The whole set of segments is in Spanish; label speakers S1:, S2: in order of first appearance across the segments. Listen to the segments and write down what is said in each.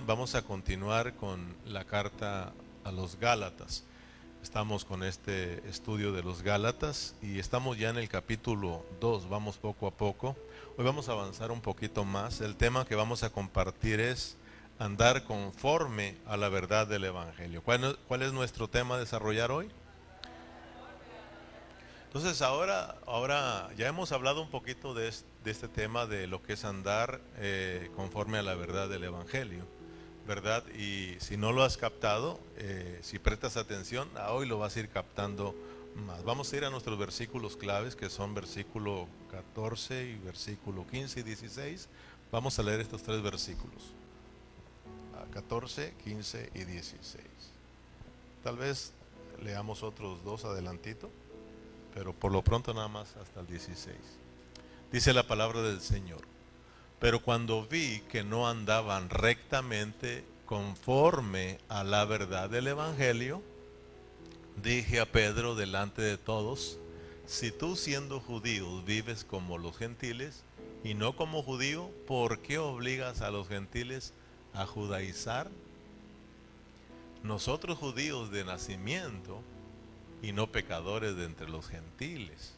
S1: vamos a continuar con la carta a los Gálatas. Estamos con este estudio de los Gálatas y estamos ya en el capítulo 2, vamos poco a poco. Hoy vamos a avanzar un poquito más. El tema que vamos a compartir es andar conforme a la verdad del Evangelio. ¿Cuál es nuestro tema a desarrollar hoy? Entonces ahora ya hemos hablado un poquito de este tema de lo que es andar conforme a la verdad del Evangelio, ¿verdad? Y si no lo has captado, si prestas atención, a hoy lo vas a ir captando más. Vamos a ir a nuestros versículos claves, que son versículo 14 y versículo 15 y 16. Vamos a leer estos tres versículos, 14, 15 y 16. Tal vez leamos otros dos adelantito, pero por lo pronto nada más hasta el 16. Dice la palabra del Señor: pero cuando vi que no andaban rectamente conforme a la verdad del Evangelio, dije a Pedro delante de todos: si tú, siendo judío, vives como los gentiles y no como judío, ¿por qué obligas a los gentiles a judaizar? Nosotros, judíos de nacimiento y no pecadores de entre los gentiles,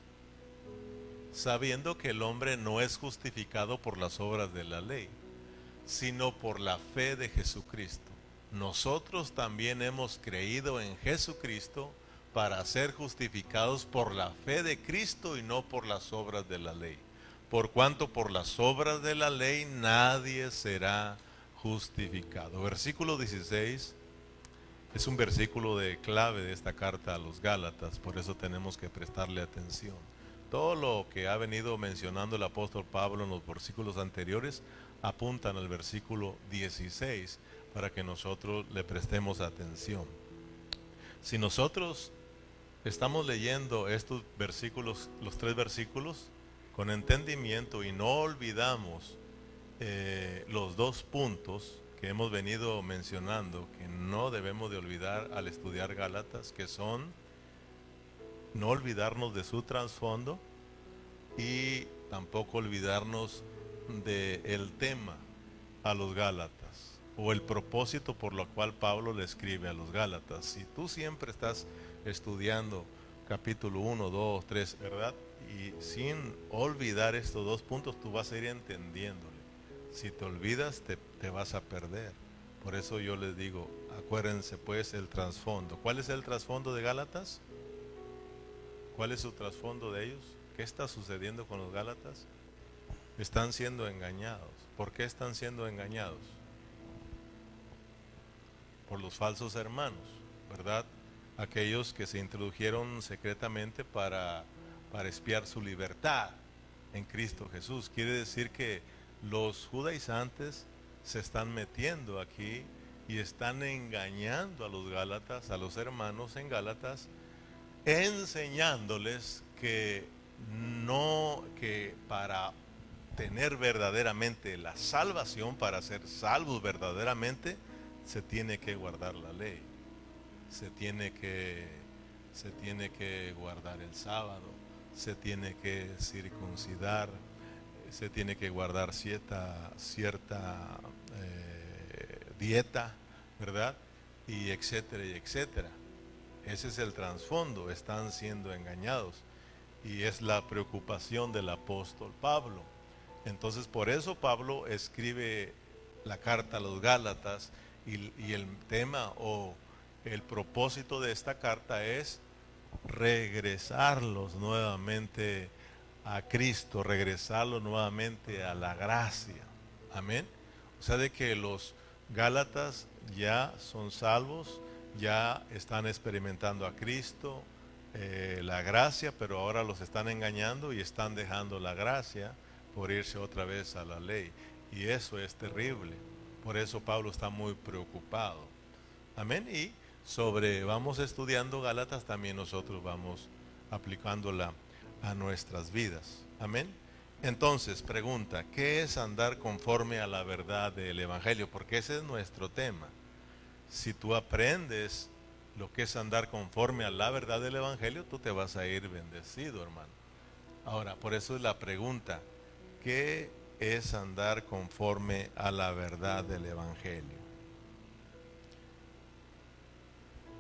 S1: sabiendo que el hombre no es justificado por las obras de la ley, sino por la fe de Jesucristo. Nosotros también hemos creído en Jesucristo para ser justificados por la fe de Cristo y no por las obras de la ley. Por cuanto por las obras de la ley nadie será justificado. Versículo 16 es un versículo de clave de esta carta a los Gálatas, por eso tenemos que prestarle atención. Todo lo que ha venido mencionando el apóstol Pablo en los versículos anteriores apuntan al versículo 16 para que nosotros le prestemos atención. Si nosotros estamos leyendo estos versículos, los tres versículos, con entendimiento y no olvidamos los dos puntos que hemos venido mencionando, que no debemos de olvidar al estudiar Gálatas, que son no olvidarnos de su trasfondo y tampoco olvidarnos del tema a los Gálatas o el propósito por lo cual Pablo le escribe a los Gálatas. Si tú siempre estás estudiando capítulo 1, 2, 3, ¿verdad? Y sin olvidar estos dos puntos, tú vas a ir entendiéndole. Si te olvidas, te vas a perder. Por eso yo les digo, acuérdense pues el trasfondo. ¿Cuál es el trasfondo de Gálatas? ¿Cuál es su trasfondo de ellos? ¿Qué está sucediendo con los Gálatas? Están siendo engañados. ¿Por qué están siendo engañados? Por los falsos hermanos, ¿verdad? Aquellos que se introdujeron secretamente para espiar su libertad en Cristo Jesús. Quiere decir que los judaizantes se están metiendo aquí y están engañando a los Gálatas, a los hermanos en Gálatas, enseñándoles que no, que para tener verdaderamente la salvación, para ser salvos verdaderamente, se tiene que guardar la ley, se tiene que guardar el sábado, se tiene que circuncidar, se tiene que guardar cierta dieta, ¿verdad? Y etcétera, y etcétera. Ese es el trasfondo, están siendo engañados. Y es la preocupación del apóstol Pablo. Entonces por eso Pablo escribe la carta a los Gálatas y el tema o el propósito de esta carta es regresarlos nuevamente a Cristo, regresarlos nuevamente a la gracia. Amén. O sea, de que los Gálatas ya son salvos, ya están experimentando a Cristo, la gracia, pero ahora los están engañando y están dejando la gracia por irse otra vez a la ley. Y eso es terrible. Por eso Pablo está muy preocupado. Amén. Y vamos estudiando Gálatas, también nosotros vamos aplicándola a nuestras vidas. Amén. Entonces, pregunta, ¿qué es andar conforme a la verdad del Evangelio? Porque ese es nuestro tema. Si tú aprendes lo que es andar conforme a la verdad del Evangelio, tú te vas a ir bendecido, hermano. Ahora, por eso es la pregunta, ¿qué es andar conforme a la verdad del Evangelio?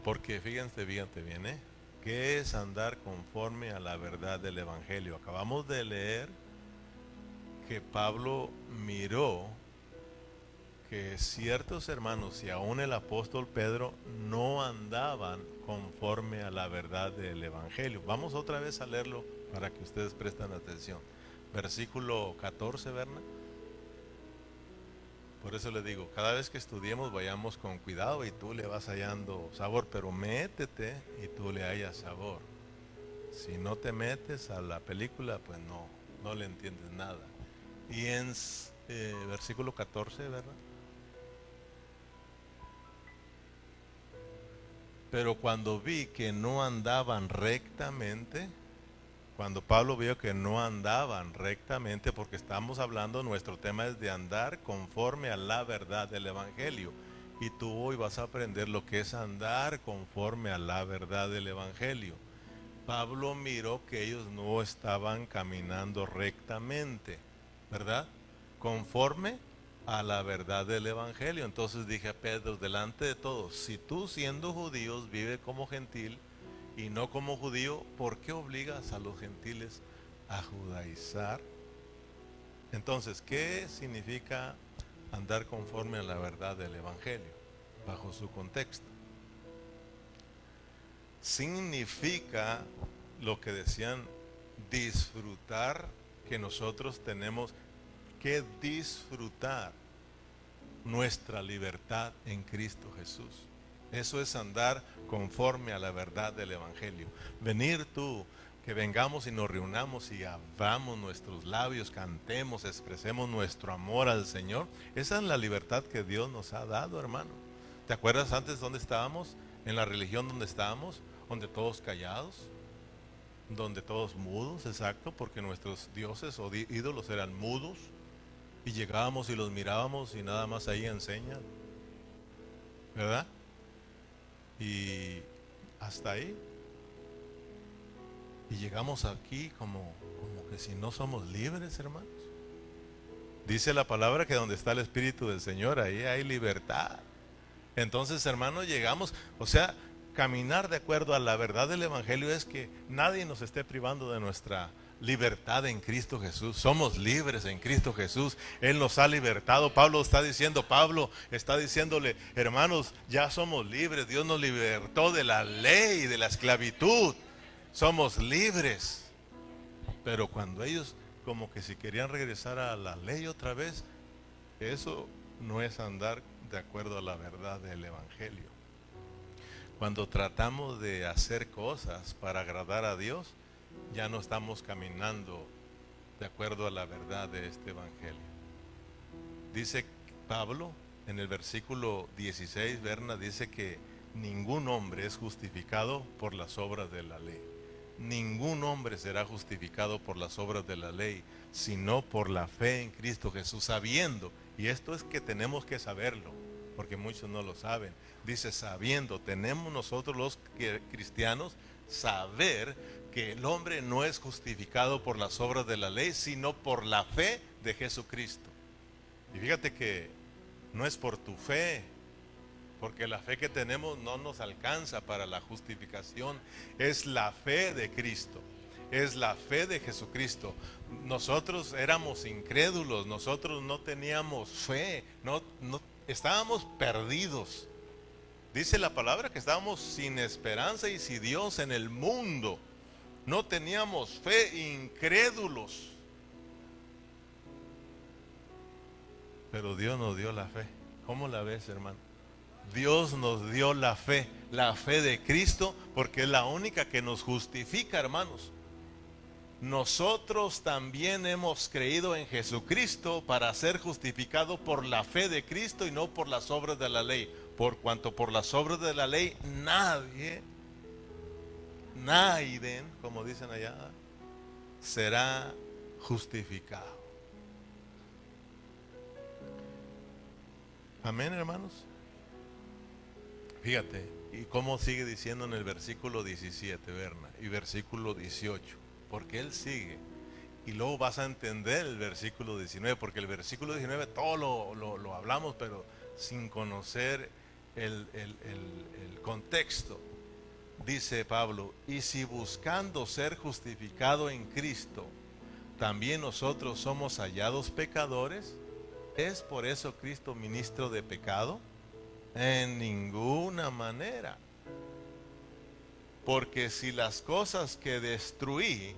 S1: Porque fíjense bien, ¿qué es andar conforme a la verdad del Evangelio? Acabamos de leer que Pablo miró que ciertos hermanos y aún el apóstol Pedro no andaban conforme a la verdad del Evangelio. Vamos otra vez a leerlo para que ustedes presten atención. Versículo 14, Berna. Por eso le digo, cada vez que estudiemos vayamos con cuidado y tú le vas hallando sabor, pero métete y tú le hallas sabor. Si no te metes a la película, pues no le entiendes nada. Y en versículo 14, ¿verdad? Pero cuando vi que no andaban rectamente, cuando Pablo vio que no andaban rectamente, porque estamos hablando, nuestro tema es de andar conforme a la verdad del Evangelio. Y tú hoy vas a aprender lo que es andar conforme a la verdad del Evangelio. Pablo miró que ellos no estaban caminando rectamente, ¿verdad? Conforme a la verdad del Evangelio. Entonces dije a Pedro, delante de todos, si tú siendo judíos vives como gentil y no como judío, ¿por qué obligas a los gentiles a judaizar? Entonces, ¿qué significa andar conforme a la verdad del Evangelio? Bajo su contexto. Significa lo que decían, disfrutar, que nosotros tenemos que disfrutar nuestra libertad en Cristo Jesús. Eso es andar conforme a la verdad del Evangelio. Venir tú, que vengamos y nos reunamos y abramos nuestros labios, cantemos, expresemos nuestro amor al Señor. Esa es la libertad que Dios nos ha dado, hermano. ¿Te acuerdas antes dónde estábamos? En la religión donde estábamos, donde todos callados, donde todos mudos, exacto, porque nuestros dioses o ídolos eran mudos. Y llegábamos y los mirábamos y nada más ahí enseñan, ¿verdad? Y hasta ahí. Y llegamos aquí como que si no somos libres, hermanos. Dice la palabra que donde está el Espíritu del Señor, ahí hay libertad. Entonces, hermanos, llegamos, o sea, caminar de acuerdo a la verdad del Evangelio es que nadie nos esté privando de nuestra libertad en Cristo Jesús. Somos libres en Cristo Jesús. Él nos ha libertado. Pablo está diciéndole, hermanos, ya somos libres. Dios nos libertó de la ley, de la esclavitud. Somos libres. Pero cuando ellos como que si querían regresar a la ley otra vez, eso no es andar de acuerdo a la verdad del Evangelio. Cuando tratamos de hacer cosas para agradar a Dios, ya no estamos caminando de acuerdo a la verdad de este Evangelio. Dice Pablo en el versículo 16, Berna, dice que ningún hombre es justificado por las obras de la ley. Ningún hombre será justificado por las obras de la ley, sino por la fe en Cristo Jesús, sabiendo, y esto es que tenemos que saberlo, porque muchos no lo saben. Dice sabiendo, tenemos nosotros los cristianos saber que el hombre no es justificado por las obras de la ley, sino por la fe de Jesucristo. Y fíjate que no es por tu fe, porque la fe que tenemos no nos alcanza para la justificación. Es la fe de Cristo, es la fe de Jesucristo. Nosotros éramos incrédulos, nosotros no teníamos fe, no estábamos perdidos. Dice la palabra que estábamos sin esperanza y sin Dios en el mundo. No teníamos fe, incrédulos. Pero Dios nos dio la fe. ¿Cómo la ves, hermano? Dios nos dio la fe de Cristo, porque es la única que nos justifica, hermanos. Nosotros también hemos creído en Jesucristo para ser justificados por la fe de Cristo y no por las obras de la ley. Por cuanto por las obras de la ley nadie, como dicen allá, será justificado. Amén, hermanos. Fíjate, y cómo sigue diciendo en el versículo 17, Berna, y versículo 18, porque él sigue, y luego vas a entender el versículo 19, porque el versículo 19 todo lo hablamos, pero sin conocer el contexto. Dice Pablo, y si buscando ser justificado en Cristo, también nosotros somos hallados pecadores, ¿es por eso Cristo ministro de pecado? En ninguna manera. Porque si las cosas que destruí,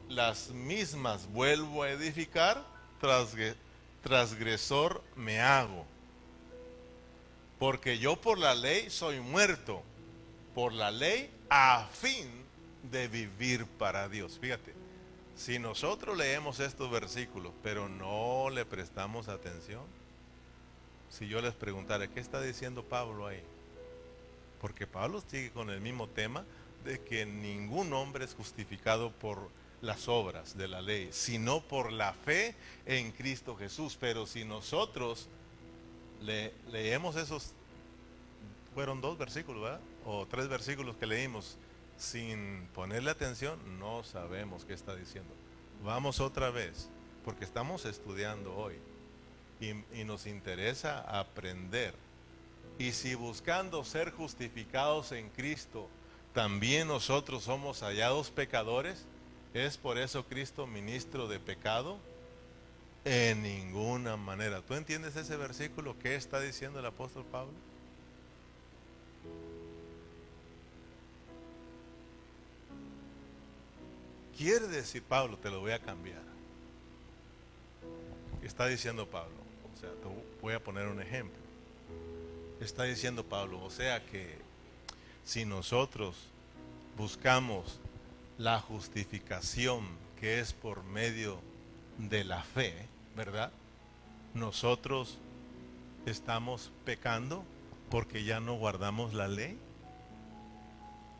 S1: las mismas vuelvo a edificar, transgresor me hago. Porque yo por la ley soy muerto, por la ley a fin de vivir para Dios. Fíjate, si nosotros leemos estos versículos, pero no le prestamos atención, si yo les preguntara, ¿qué está diciendo Pablo ahí? Porque Pablo sigue con el mismo tema de que ningún hombre es justificado por las obras de la ley, sino por la fe en Cristo Jesús. Pero si nosotros leemos esos, fueron 2 versículos, ¿verdad? O 3 versículos que leímos, sin ponerle atención, no sabemos qué está diciendo. Vamos otra vez, porque estamos estudiando hoy y nos interesa aprender. Y si buscando ser justificados en Cristo, también nosotros somos hallados pecadores, ¿es por eso Cristo ministro de pecado? En ninguna manera. ¿Tú entiendes ese versículo? ¿Qué está diciendo el apóstol Pablo? Quiere decir, Pablo, te lo voy a cambiar. Está diciendo Pablo, o sea, te voy a poner un ejemplo. Está diciendo Pablo, o sea que si nosotros buscamos la justificación que es por medio de la fe, ¿verdad? Nosotros estamos pecando porque ya no guardamos la ley.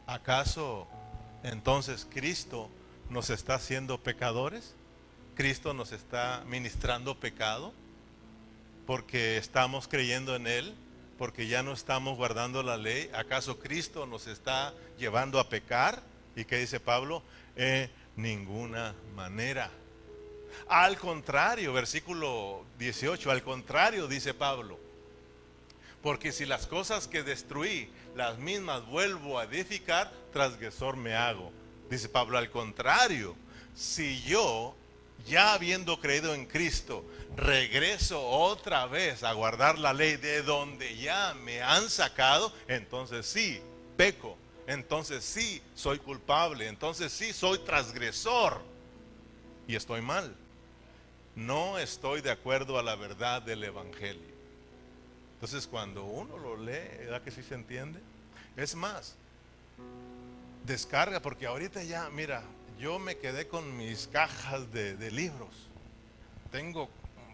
S1: ¿Acaso entonces Cristo nos está haciendo pecadores? ¿Cristo nos está ministrando pecado porque estamos creyendo en Él? Porque ya no estamos guardando la ley. ¿Acaso Cristo nos está llevando a pecar? ¿Y qué dice Pablo? En ninguna manera. Al contrario, versículo 18, al contrario dice Pablo, porque si las cosas que destruí, las mismas vuelvo a edificar, transgresor me hago. Dice Pablo, al contrario, si yo, ya habiendo creído en Cristo, regreso otra vez a guardar la ley de donde ya me han sacado, entonces sí, peco, entonces sí, soy culpable, entonces sí, soy transgresor y estoy mal. No estoy de acuerdo a la verdad del Evangelio. Entonces cuando uno lo lee, ¿verdad que sí se entiende? Es más, descarga, porque ahorita ya, mira, yo me quedé con mis cajas de libros. Tengo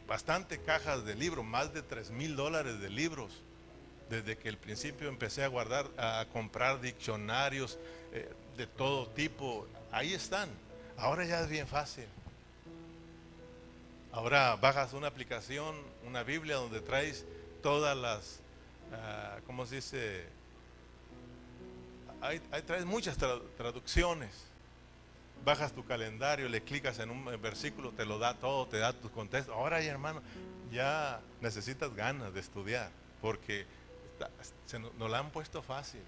S1: bastante cajas de libros, más de $3,000 de libros. Desde que al principio empecé a guardar, a comprar diccionarios de todo tipo, ahí están. Ahora ya es bien fácil. Ahora bajas una aplicación, una Biblia donde traes todas las, ¿cómo se dice? Ahí traes muchas traducciones. Bajas tu calendario, le clicas en un versículo, te lo da todo, te da tus contextos. Ahora ya, hermano, ya necesitas ganas de estudiar, porque nos la han puesto fácil.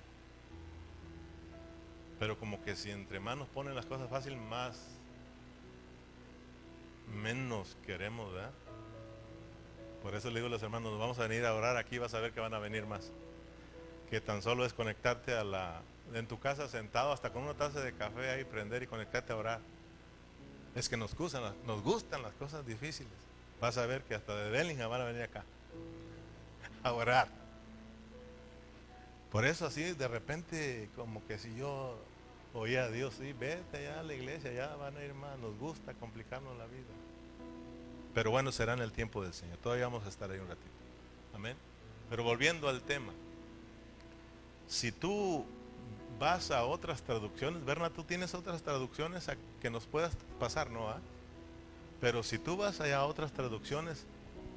S1: Pero como que si entre manos ponen las cosas fácil, menos queremos, ¿verdad? Por eso le digo a los hermanos, nos vamos a venir a orar aquí, vas a ver que van a venir más. Que tan solo es conectarte en tu casa sentado, hasta con una taza de café ahí, prender y conectarte a orar. Es que nos gustan las cosas difíciles. Vas a ver que hasta de Bellingham van a venir acá a orar. Por eso así de repente, como que si yo oía a Dios, sí, vete allá a la iglesia, ya van a ir más, nos gusta complicarnos la vida. Pero bueno, será en el tiempo del Señor, todavía vamos a estar ahí un ratito. Amén. Pero volviendo al tema, si tú vas a otras traducciones, Berna, tú tienes otras traducciones que nos puedas pasar, ¿no? Pero si tú vas allá a otras traducciones,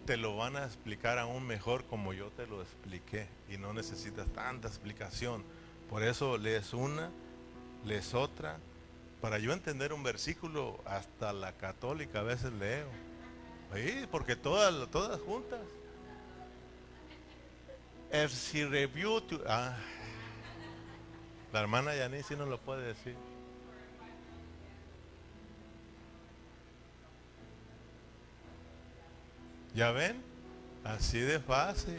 S1: te lo van a explicar aún mejor como yo te lo expliqué y no necesitas tanta explicación. Por eso lees una, lees otra. Para yo entender un versículo, hasta la católica a veces leo. Sí, porque todas juntas. If she reviewed to, la hermana Yanis sí no lo puede decir. ¿Ya ven? Así de fácil.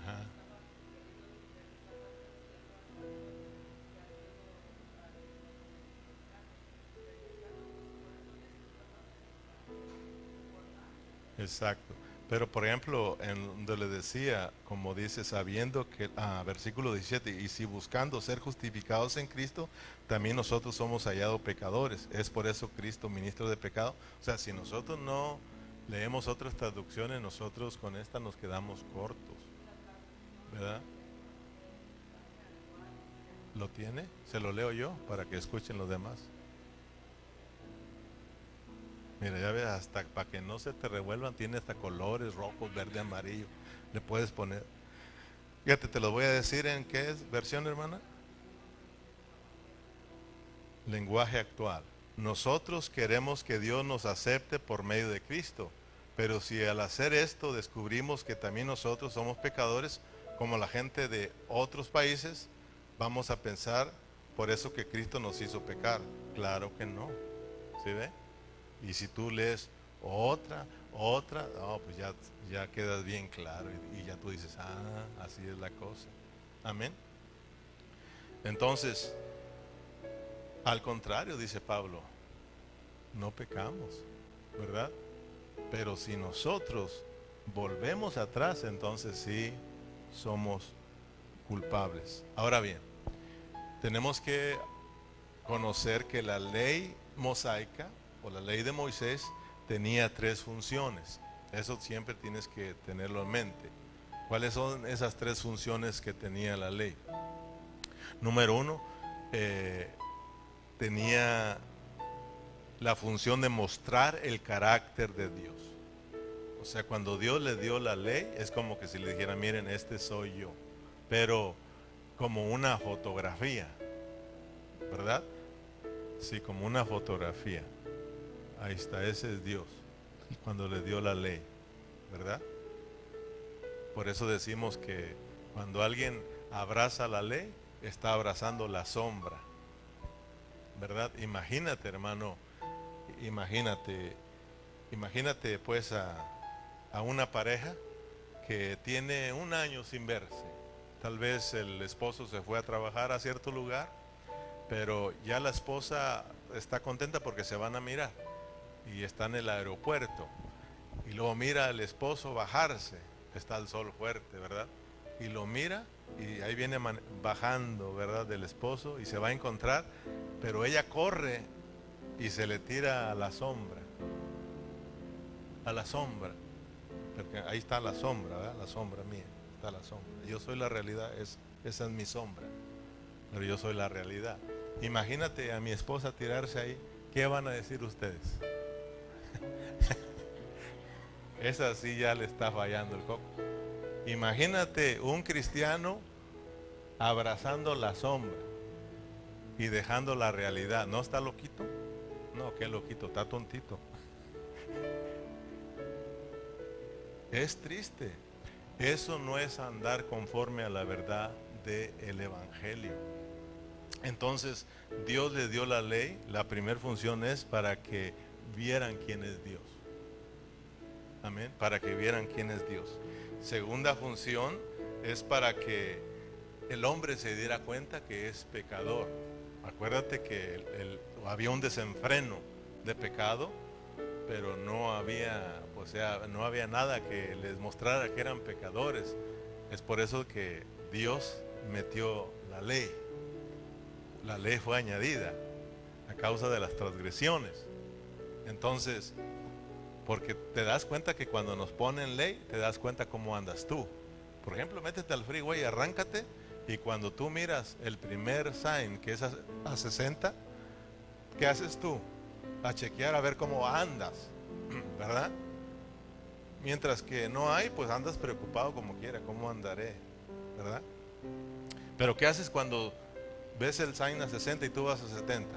S1: Ajá. Exacto. Pero por ejemplo, en donde le decía, como dice, sabiendo que, versículo 17, y si buscando ser justificados en Cristo, también nosotros somos hallados pecadores. Es por eso Cristo, ministro de pecado. O sea, si nosotros no leemos otras traducciones, nosotros con esta nos quedamos cortos, ¿verdad? ¿Lo tiene? Se lo leo yo para que escuchen los demás. Mira, ya ves, hasta para que no se te revuelvan, tiene hasta colores rojos, verde, amarillo. Le puedes poner. Fíjate, te lo voy a decir en qué es versión, hermana. Lenguaje actual. Nosotros queremos que Dios nos acepte por medio de Cristo, pero si al hacer esto descubrimos que también nosotros somos pecadores, como la gente de otros países, vamos a pensar por eso que Cristo nos hizo pecar. Claro que no. ¿Sí ve? Y si tú lees otra, no, pues ya quedas bien claro y ya tú dices, así es la cosa. Amén. Entonces, al contrario, dice Pablo, no pecamos, ¿verdad? Pero si nosotros volvemos atrás, entonces sí somos culpables. Ahora bien, tenemos que conocer que la ley mosaica o la ley de Moisés tenía tres funciones. Eso siempre tienes que tenerlo en mente. ¿Cuáles son esas tres funciones que tenía la ley? Número uno, tenía la función de mostrar el carácter de Dios. O sea, cuando Dios le dio la ley, es como que si le dijera, miren, este soy yo. Pero como una fotografía, ¿verdad? Sí, como una fotografía. Ahí está, ese es Dios, cuando le dio la ley, ¿verdad? Por eso decimos que cuando alguien abraza la ley, está abrazando la sombra, ¿verdad? Imagínate, hermano, imagínate pues a una pareja que tiene un año sin verse. Tal vez el esposo se fue a trabajar a cierto lugar, pero ya la esposa está contenta porque se van a mirar y está en el aeropuerto y luego mira al esposo bajarse, está el sol fuerte, ¿verdad? Y lo mira y ahí viene bajando, ¿verdad? Del esposo y se va a encontrar, pero ella corre y se le tira a la sombra, porque ahí está la sombra, ¿verdad? La sombra mía, está la sombra. Yo soy la realidad, esa es mi sombra, pero yo soy la realidad. Imagínate a mi esposa tirarse ahí, ¿qué van a decir ustedes? Esa sí ya le está fallando el coco. Imagínate un cristiano abrazando la sombra y dejando la realidad. ¿No está loquito? No, qué loquito, está tontito. Es triste. Eso no es andar conforme a la verdad del Evangelio. Entonces, Dios le dio la ley. La primera función es para que vieran quién es Dios. Amén. Para que vieran quién es Dios. Segunda función es para que el hombre se diera cuenta que es pecador. Acuérdate que había un desenfreno de pecado, pero no había, o sea, no había nada que les mostrara que eran pecadores. Es por eso que Dios metió la ley. La ley fue añadida a causa de las transgresiones. Entonces, porque te das cuenta que cuando nos ponen ley, te das cuenta cómo andas tú. Por ejemplo, métete al freeway, arráncate, y cuando tú miras el primer sign, que es a 60, ¿qué haces tú? A chequear a ver cómo andas, ¿verdad? Mientras que no hay, pues andas preocupado como quiera, ¿cómo andaré? ¿Verdad? Pero ¿qué haces cuando ves el sign a 60 y tú vas a 70?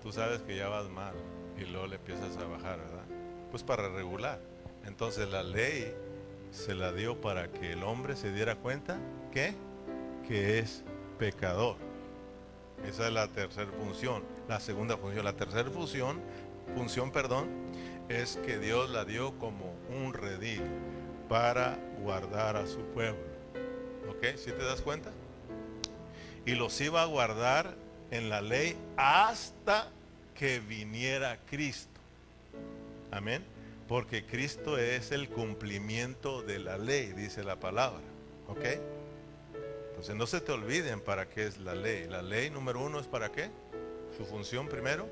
S1: Tú sabes que ya vas mal y luego le empiezas a bajar, ¿verdad? Pues para regular. Entonces la ley se la dio para que el hombre se diera cuenta que es pecador. Esa es la tercera función. La segunda función, la tercera función, es que Dios la dio como un redil para guardar a su pueblo. ¿Ok? ¿Sí te das cuenta? Y los iba a guardar en la ley hasta que viniera Cristo. Amén. Porque Cristo es el cumplimiento de la ley, dice la palabra. ¿Ok? Entonces no se te olviden para qué es la ley. La ley número uno es para qué. Su función primero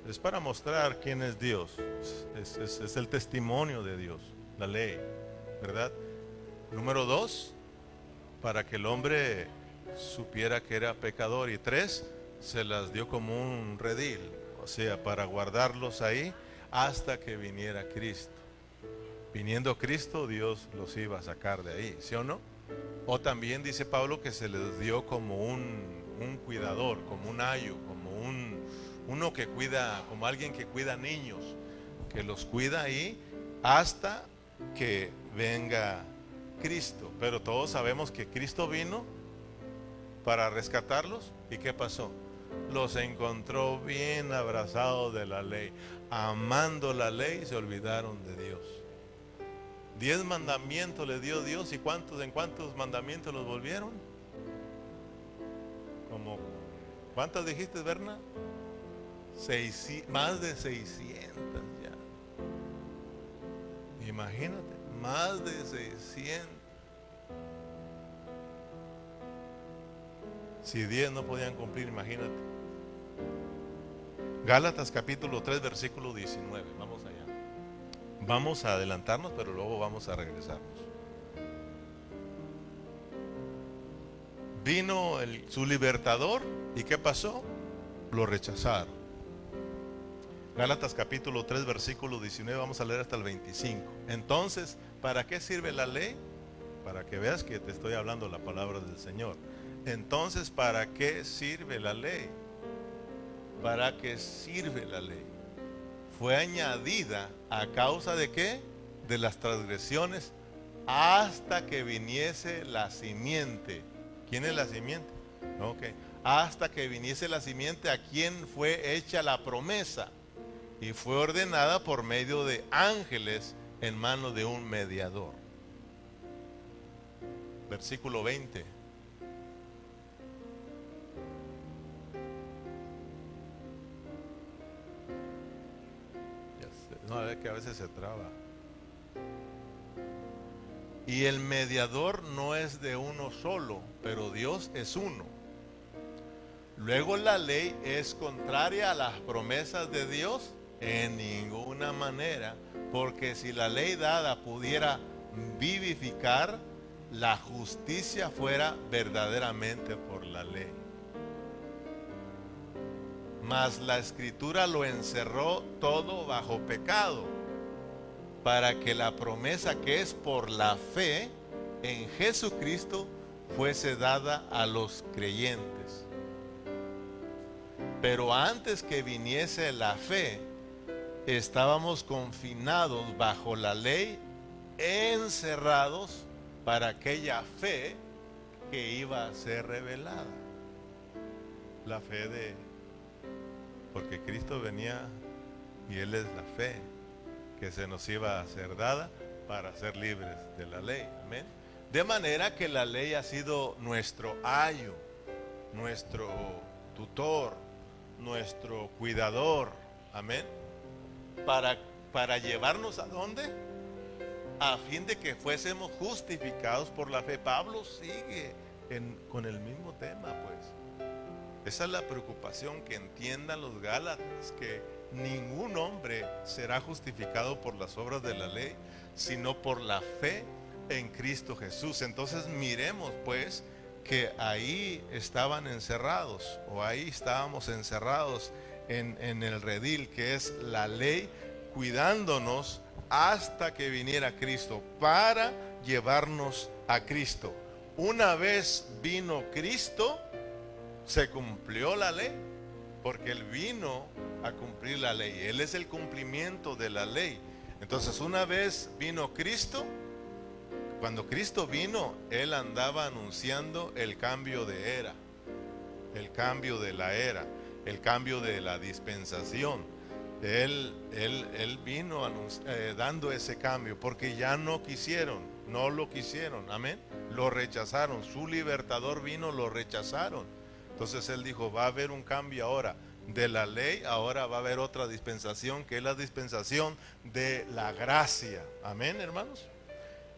S1: es para mostrar quién es Dios. Es el testimonio de Dios, la ley, ¿verdad? Número dos, para que el hombre supiera que era pecador. Y tres, se las dio como un redil, o sea, para guardarlos ahí hasta que viniera Cristo. Viniendo Cristo, Dios los iba a sacar de ahí, ¿sí o no? O también dice Pablo que se les dio como un cuidador, como un ayo, como uno que cuida, como alguien que cuida niños, que los cuida ahí hasta que venga Cristo. Pero todos sabemos que Cristo vino para rescatarlos. ¿Y qué pasó? Los encontró bien abrazados de la ley, amando la ley, y se olvidaron de Dios. 10 mandamientos le dio Dios. ¿Y en cuántos mandamientos los volvieron? ¿Cuántas dijiste, Berna? Más de 600 ya. Imagínate, más de 600. Si 10 no podían cumplir, imagínate. Gálatas capítulo 3, versículo 19. Vamos allá. Vamos a adelantarnos, pero luego vamos a regresarnos. Vino su libertador, ¿y qué pasó? Lo rechazaron. Gálatas capítulo 3, versículo 19, vamos a leer hasta el 25. Entonces, ¿para qué sirve la ley? Para que veas que te estoy hablando la palabra del Señor. Entonces, ¿para qué sirve la ley? ¿Para qué sirve la ley? Fue añadida a causa de ¿qué? De las transgresiones, hasta que viniese la simiente. ¿Quién es la simiente? Okay. Hasta que viniese la simiente a quien fue hecha la promesa, y fue ordenada por medio de ángeles en mano de un mediador. Versículo 20. No, es que a veces se traba. Y el mediador no es de uno solo, pero Dios es uno. Luego la ley es contraria a las promesas de Dios en ninguna manera, porque si la ley dada pudiera vivificar, la justicia fuera verdaderamente por la ley. Mas la escritura lo encerró todo bajo pecado, para que la promesa que es por la fe en Jesucristo fuese dada a los creyentes. Pero antes que viniese la fe, estábamos confinados bajo la ley, encerrados para aquella fe que iba a ser revelada. La fe porque Cristo venía y Él es la fe que se nos iba a ser dada para ser libres de la ley. Amén. De manera que la ley ha sido nuestro ayo, nuestro tutor, nuestro cuidador. Amén. Para llevarnos ¿a dónde? A fin de que fuésemos justificados por la fe. Pablo sigue con el mismo tema, pues. Esa es la preocupación, que entiendan los Gálatas, que ningún hombre será justificado por las obras de la ley, sino por la fe en Cristo Jesús. Entonces miremos pues que ahí estaban encerrados, o ahí estábamos encerrados en el redil, que es la ley,
S2: cuidándonos hasta que viniera Cristo, para llevarnos a Cristo. Una vez vino Cristo, se cumplió la ley, porque Él vino a cumplir la ley. Él es el cumplimiento de la ley. Entonces, una vez vino Cristo, cuando Cristo vino, Él andaba anunciando el cambio de era, el cambio de la era, el cambio de la dispensación. Él vino dando ese cambio, porque ya no quisieron, no lo quisieron, amén, lo rechazaron. Su libertador vino, lo rechazaron. Entonces Él dijo, va a haber un cambio ahora de la ley, ahora va a haber otra dispensación, que es la dispensación de la gracia, amén, hermanos.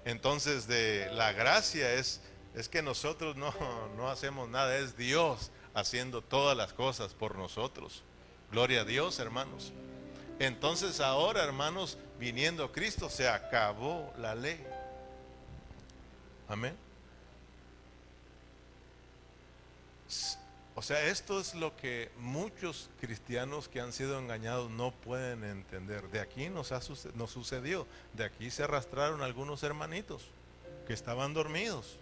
S2: Entonces, de la gracia es que nosotros no hacemos nada, es Dios haciendo todas las cosas por nosotros. Gloria a Dios, hermanos. Entonces ahora, hermanos, viniendo Cristo, se acabó la ley. Amén. O sea, esto es lo que muchos cristianos que han sido engañados no pueden entender. De aquí nos sucedió. De aquí se arrastraron algunos hermanitos que estaban dormidos.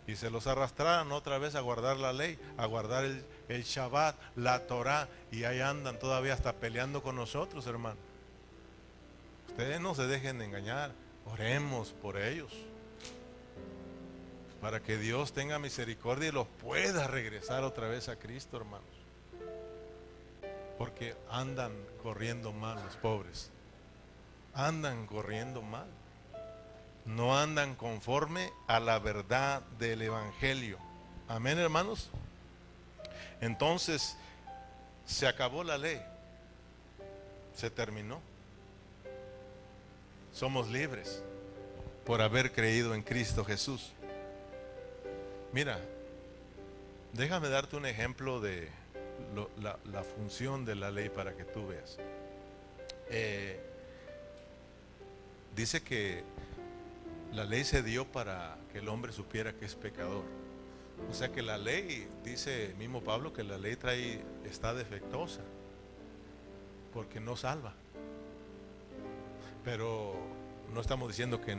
S2: Y se los arrastraron otra vez a guardar la ley, a guardar el Shabbat, la Torah. Y ahí andan todavía hasta peleando con nosotros, hermano. Ustedes no se dejen de engañar. Oremos por ellos, para que Dios tenga misericordia y los pueda regresar otra vez a Cristo, hermanos. Porque andan corriendo mal los pobres. Andan corriendo mal. No andan conforme a la verdad del Evangelio. Amén, hermanos. Entonces, se acabó la ley. Se terminó. Somos libres por haber creído en Cristo Jesús. Mira, déjame darte un ejemplo de la función de la ley para que tú veas. Dice que la ley se dio para que el hombre supiera que es pecador. O sea que la ley, dice mismo Pablo, que la ley está defectuosa, porque no salva. Pero no estamos diciendo que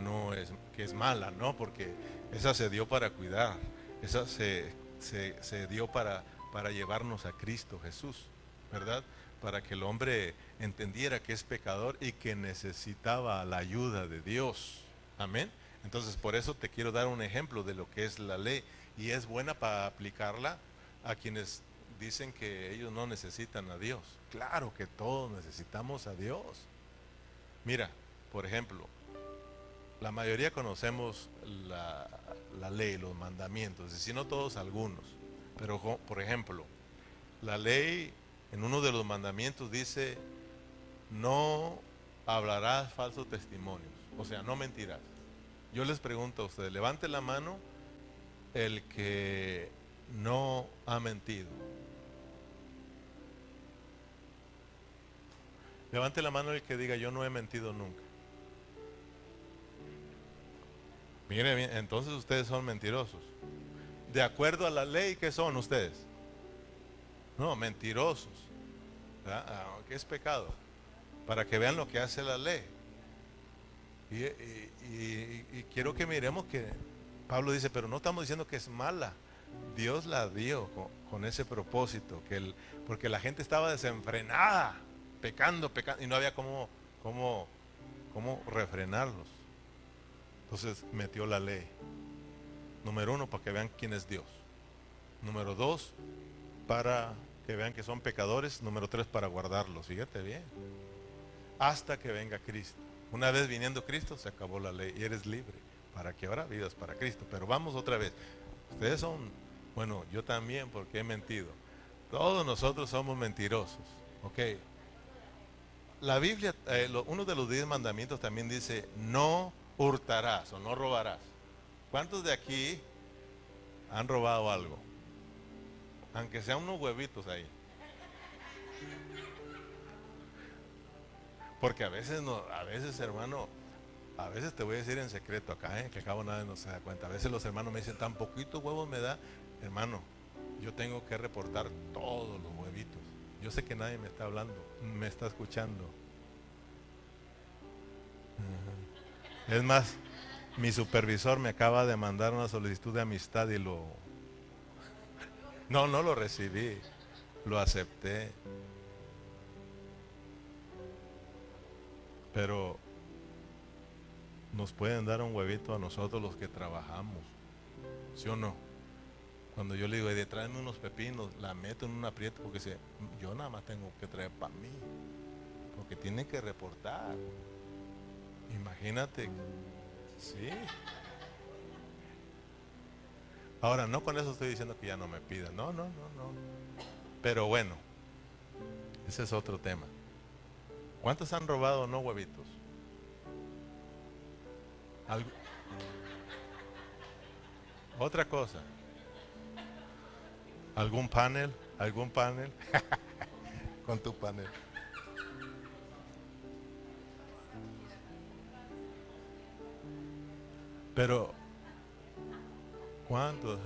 S2: que es mala, no, porque esa se dio para cuidar. Esa se dio para llevarnos a Cristo Jesús, ¿verdad? Para que el hombre entendiera que es pecador y que necesitaba la ayuda de Dios. Amén. Entonces, por eso te quiero dar un ejemplo de lo que es la ley. Y es buena para aplicarla a quienes dicen que ellos no necesitan a Dios. Claro que todos necesitamos a Dios. Mira, por ejemplo, la mayoría conocemos la ley, los mandamientos, y si no todos, algunos. Pero, por ejemplo, la ley en uno de los mandamientos dice, no hablarás falsos testimonios, o sea, no mentirás. Yo les pregunto a ustedes, levante la mano el que no ha mentido. Levante la mano el que diga, yo no he mentido nunca. Mire bien, entonces ustedes son mentirosos. De acuerdo a la ley, ¿qué son ustedes? No, mentirosos. ¿Qué es pecado? Para que vean lo que hace la ley. Y quiero que miremos que Pablo dice, pero no estamos diciendo que es mala. Dios la dio con ese propósito, porque la gente estaba desenfrenada, pecando, y no había cómo refrenarlos. Entonces metió la ley. Número 1, para que vean quién es Dios. Número 2, para que vean que son pecadores. Número 3, para guardarlos. Fíjate bien. Hasta que venga Cristo. Una vez viniendo Cristo, se acabó la ley y eres libre. Para que ahora vivas para Cristo. Pero vamos otra vez. Ustedes son, bueno, yo también, porque he mentido. Todos nosotros somos mentirosos. Ok. La Biblia, uno de los 10 mandamientos también dice, no hurtarás o no robarás. ¿Cuántos de aquí han robado algo? Aunque sean unos huevitos ahí. Porque a veces, hermano, a veces te voy a decir en secreto acá, que acabo nadie no se da cuenta. A veces los hermanos me dicen, tan poquitos huevos me da. Hermano, yo tengo que reportar todos los huevitos. Yo sé que nadie me está hablando, me está escuchando.
S1: Es más, mi supervisor me acaba de mandar una solicitud de amistad y no lo recibí, lo acepté. Pero nos pueden dar un huevito a nosotros los que trabajamos, ¿sí o no? Cuando yo le digo, de tráeme unos pepinos, la meto en un aprieto porque yo nada más tengo que traer para mí, porque tiene que reportar. Imagínate, sí. Ahora, no con eso estoy diciendo que ya no me pidan, no. Pero bueno, ese es otro tema. ¿Cuántos han robado no huevitos? Otra cosa. ¿Algún panel? ¿Algún panel? Con tu panel. Pero, ¿cuántos?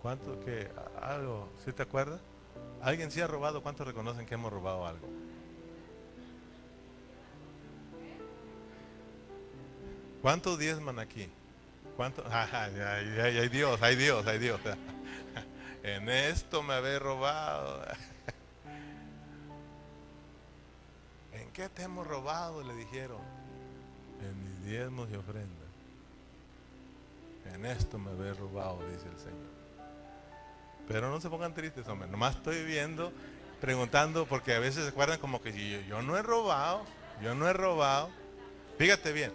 S1: ¿Cuántos que algo? ¿Sí te acuerdas? ¿Alguien sí ha robado? ¿Cuántos reconocen que hemos robado algo? ¿Cuántos diezman aquí? ¿Cuántos? Ay, Dios. En esto me habéis robado. ¿En qué te hemos robado? Le dijeron. En mis diezmos y ofrendas. En esto me habéis robado, dice el Señor. Pero no se pongan tristes, hombre. Nomás estoy viendo, preguntando, porque a veces se acuerdan como que yo no he robado. Fíjate bien,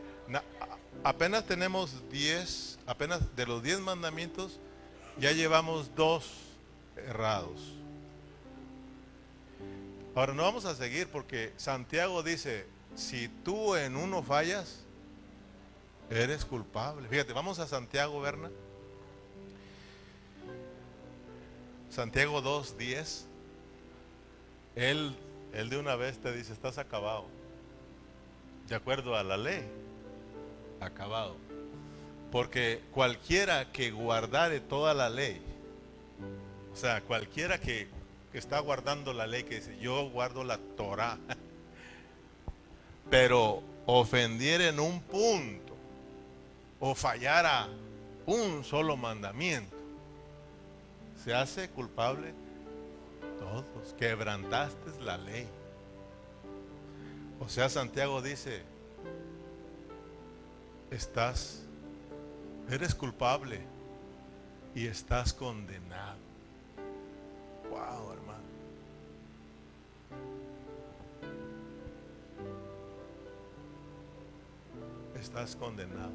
S1: apenas tenemos 10, apenas de los 10 mandamientos, ya llevamos 2 errados. Ahora no vamos a seguir porque Santiago dice, si tú en uno fallas, eres culpable. Fíjate, vamos a Santiago, Berna. Santiago 2:10. Él de una vez te dice, estás acabado. De acuerdo a la ley, acabado. Porque cualquiera que guardare toda la ley, o sea, cualquiera que está guardando la ley, que dice, yo guardo la Torah, pero ofendiera en un punto, o fallara un solo mandamiento, se hace culpable todos. Quebrantaste la ley. O sea, Santiago dice, eres culpable y estás condenado. Wow, hermano. Estás condenado.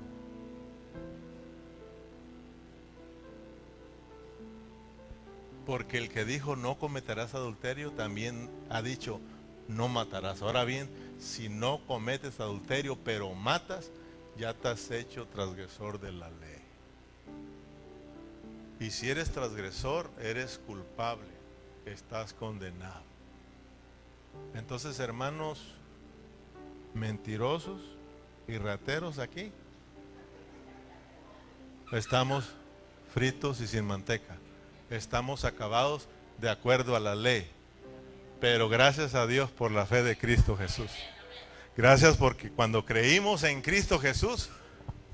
S1: Porque el que dijo no cometerás adulterio también ha dicho no matarás. Ahora bien, si no cometes adulterio pero matas, ya te has hecho transgresor de la ley. Y si eres transgresor, eres culpable, estás condenado. Entonces, hermanos mentirosos y rateros aquí, estamos fritos y sin manteca. Estamos acabados de acuerdo a la ley. Pero gracias a Dios por la fe de Cristo Jesús. Gracias porque cuando creímos en Cristo Jesús,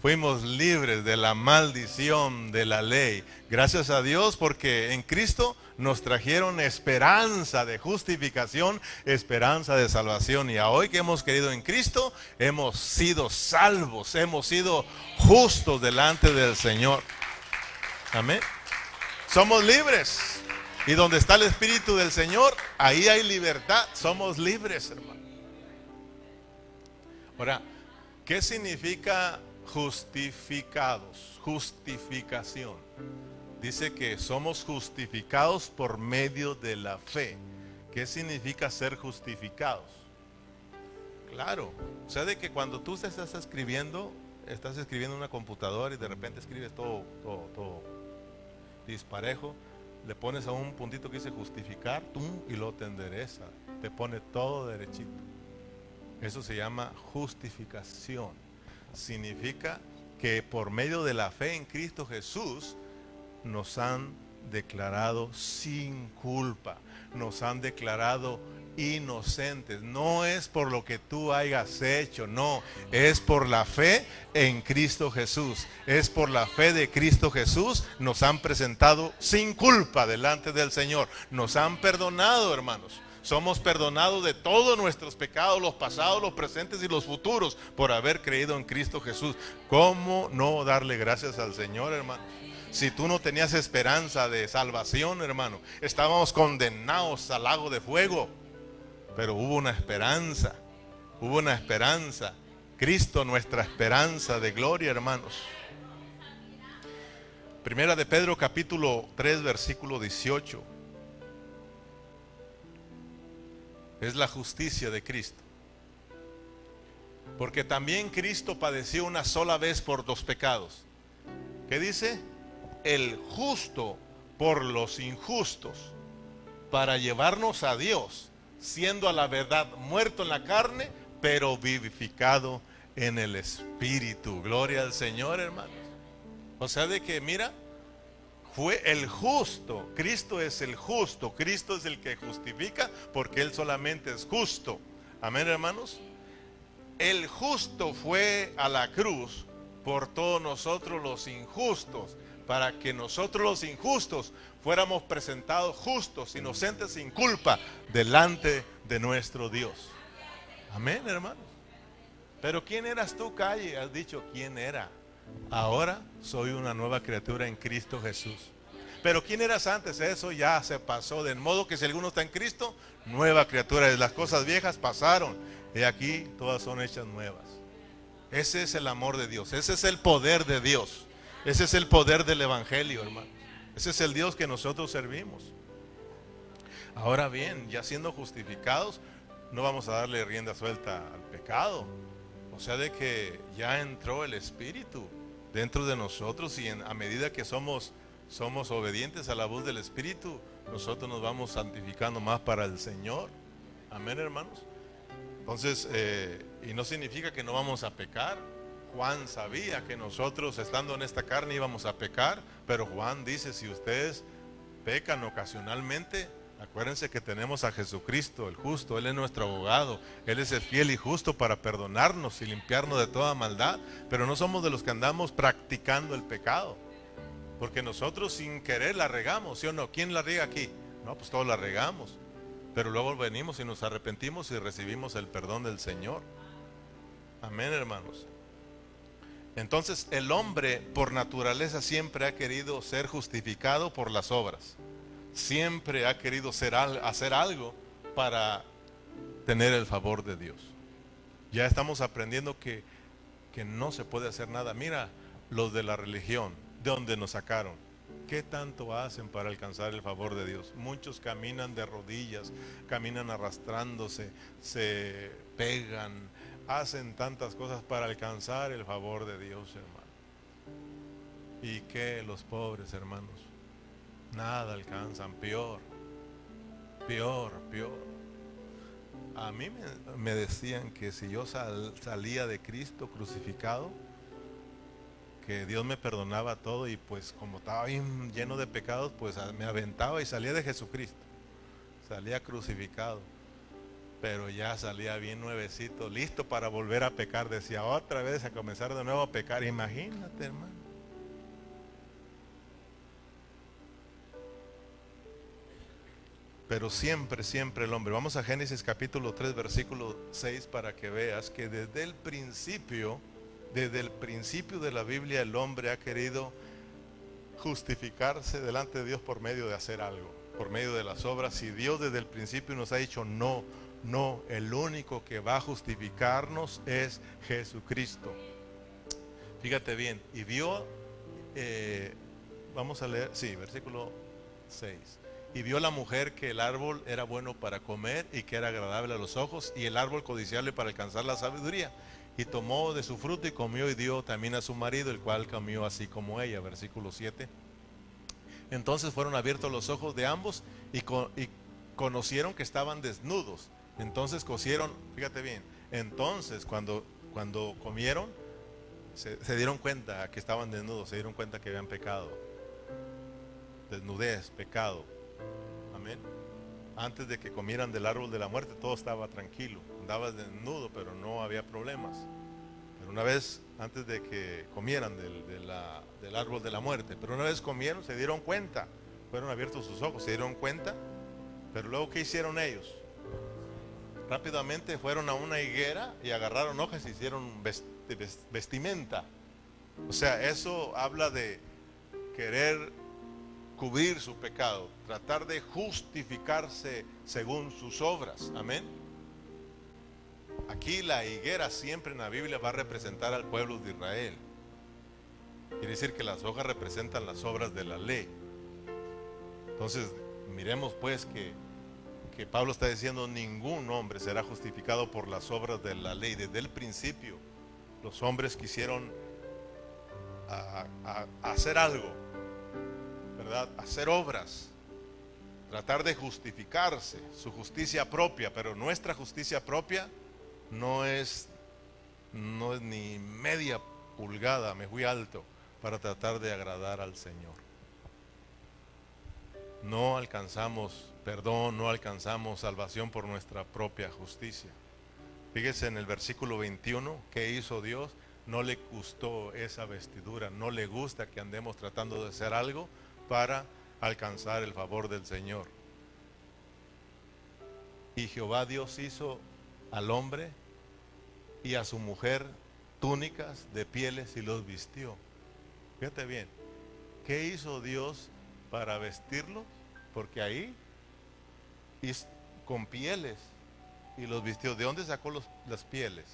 S1: fuimos libres de la maldición de la ley. Gracias a Dios porque en Cristo nos trajeron esperanza de justificación, esperanza de salvación. Y a hoy que hemos creído en Cristo, hemos sido salvos, hemos sido justos delante del Señor. Amén. Somos libres. Y donde está el Espíritu del Señor, ahí hay libertad. Somos libres, hermano. Ahora, ¿qué significa justificados? Justificación. Dice que somos justificados por medio de la fe. ¿Qué significa ser justificados? Claro, o sea, de que cuando tú estás escribiendo en una computadora y de repente escribes todo disparejo, le pones a un puntito que dice justificar, y lo te endereza, te pone todo derechito. Eso se llama justificación. Significa que por medio de la fe en Cristo Jesús nos han declarado sin culpa, nos han declarado inocentes. No es por lo que tú hayas hecho, no, es por la fe en Cristo Jesús. Es por la fe de Cristo Jesús nos han presentado sin culpa delante del Señor. Nos han perdonado, hermanos. Somos perdonados de todos nuestros pecados, los pasados, los presentes y los futuros, por haber creído en Cristo Jesús. ¿Cómo no darle gracias al Señor, hermano? Si tú no tenías esperanza de salvación, hermano, estábamos condenados al lago de fuego. Pero hubo una esperanza, hubo una esperanza. Cristo, nuestra esperanza de gloria, hermanos. Primera de Pedro, capítulo 3, versículo 18. Es la justicia de Cristo. Porque también Cristo padeció una sola vez por los pecados. ¿Qué dice? El justo por los injustos, para llevarnos a Dios, siendo a la verdad muerto en la carne, pero vivificado en el Espíritu. Gloria al Señor, hermanos. O sea, de que mira, fue el justo. Cristo es el justo. Cristo es el que justifica, porque Él solamente es justo. Amén, hermanos. El justo fue a la cruz por todos nosotros los injustos, para que nosotros los injustos fuéramos presentados justos, inocentes, sin culpa, delante de nuestro Dios. Amén, hermanos. Pero ¿quién eras tú, calle? Has dicho, ¿quién era? Ahora soy una nueva criatura en Cristo Jesús. Pero ¿quién eras antes? Eso ya se pasó. De modo que si alguno está en Cristo, nueva criatura. Las cosas viejas pasaron, y aquí todas son hechas nuevas. Ese es el amor de Dios. Ese es el poder de Dios. Ese es el poder del Evangelio, hermano. Ese es el Dios que nosotros servimos. Ahora bien, ya siendo justificados, no vamos a darle rienda suelta al pecado. O sea, de que ya entró el Espíritu dentro de nosotros, y a medida que somos obedientes a la voz del Espíritu, nosotros nos vamos santificando más para el Señor. Amén, hermanos. Entonces, y no significa que no vamos a pecar. Juan sabía que nosotros, estando en esta carne, íbamos a pecar, pero Juan dice, si ustedes pecan ocasionalmente, acuérdense que tenemos a Jesucristo, el justo. Él es nuestro abogado. Él es el fiel y justo para perdonarnos y limpiarnos de toda maldad. Pero no somos de los que andamos practicando el pecado, porque nosotros sin querer la regamos, ¿sí o no? ¿Quién la riega aquí? No, pues todos la regamos. Pero luego venimos y nos arrepentimos y recibimos el perdón del Señor. Amén, hermanos. Entonces el hombre por naturaleza siempre ha querido ser justificado por las obras. Siempre ha querido hacer algo para tener el favor de Dios. Ya estamos aprendiendo que no se puede hacer nada. Mira, los de la religión, ¿de dónde nos sacaron? ¿Qué tanto hacen para alcanzar el favor de Dios? Muchos caminan de rodillas, caminan arrastrándose, se pegan, hacen tantas cosas para alcanzar el favor de Dios, hermano. ¿Y qué los pobres, hermanos? Nada alcanzan, peor. A mí me decían que si yo salía de Cristo crucificado, que Dios me perdonaba todo, y pues como estaba bien lleno de pecados, pues me aventaba y salía de Jesucristo. Salía crucificado, pero ya salía bien nuevecito, listo para volver a pecar. Decía, otra vez a comenzar de nuevo a pecar. Imagínate, hermano. Pero siempre el hombre. Vamos a Génesis capítulo 3, versículo 6, para que veas que desde el principio de la Biblia, el hombre ha querido justificarse delante de Dios por medio de hacer algo, por medio de las obras. Y Dios desde el principio nos ha dicho, no, el único que va a justificarnos es Jesucristo. Fíjate bien, y vio, vamos a leer, sí, versículo 6. Y vio la mujer que el árbol era bueno para comer y que era agradable a los ojos, y el árbol codiciable para alcanzar la sabiduría. Y tomó de su fruto y comió, y dio también a su marido, el cual comió así como ella. Versículo 7. Entonces fueron abiertos los ojos de ambos y conocieron que estaban desnudos. Entonces cosieron, fíjate bien, entonces cuando comieron, se dieron cuenta que estaban desnudos, se dieron cuenta que habían pecado. Desnudez, pecado. Amén.
S2: antes de que comieran del árbol de la muerte, todo estaba tranquilo. Andabas desnudo, pero no había problemas. Pero una vez, antes de que comieran del árbol de la muerte, pero una vez comieron, se dieron cuenta, fueron abiertos sus ojos, se dieron cuenta, pero luego ¿qué hicieron ellos? Rápidamente fueron a una higuera y agarraron hojas y hicieron vestimenta. O sea, eso habla de querer cubrir su pecado, tratar de justificarse según sus obras. Amén. Aquí la higuera siempre en la Biblia va a representar al pueblo de Israel. Quiere decir que las hojas representan las obras de la ley. Entonces, miremos pues que Pablo está diciendo: ningún hombre será justificado por las obras de la ley. Desde el principio, los hombres quisieron hacer algo, ¿verdad? Hacer obras, tratar de justificarse, su justicia propia, pero nuestra justicia propia no es ni media pulgada, me fui alto, para tratar de agradar al Señor. No alcanzamos perdón, no alcanzamos salvación por nuestra propia justicia. Fíjese en el versículo 21, ¿qué hizo Dios? No le gustó esa vestidura, no le gusta que andemos tratando de hacer algo para alcanzar el favor del Señor. Y Jehová Dios hizo al hombre y a su mujer túnicas de pieles y los vistió. Fíjate bien, ¿qué hizo Dios para vestirlos? Porque ahí con pieles y los vistió. ¿De dónde sacó las pieles?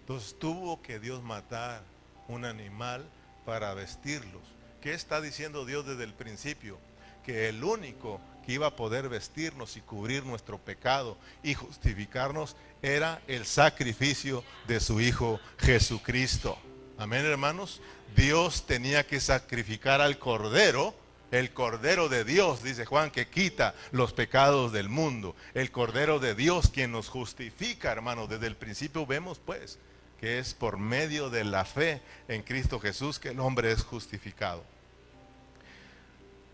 S2: Entonces tuvo que Dios matar un animal para vestirlos. ¿Qué está diciendo Dios desde el principio? Que el único que iba a poder vestirnos y cubrir nuestro pecado y justificarnos era el sacrificio de su Hijo Jesucristo. Amén, hermanos. Dios tenía que sacrificar al Cordero, el Cordero de Dios, dice Juan, que quita los pecados del mundo. El Cordero de Dios quien nos justifica, hermanos. Desde el principio vemos pues que es por medio de la fe en Cristo Jesús que el hombre es justificado.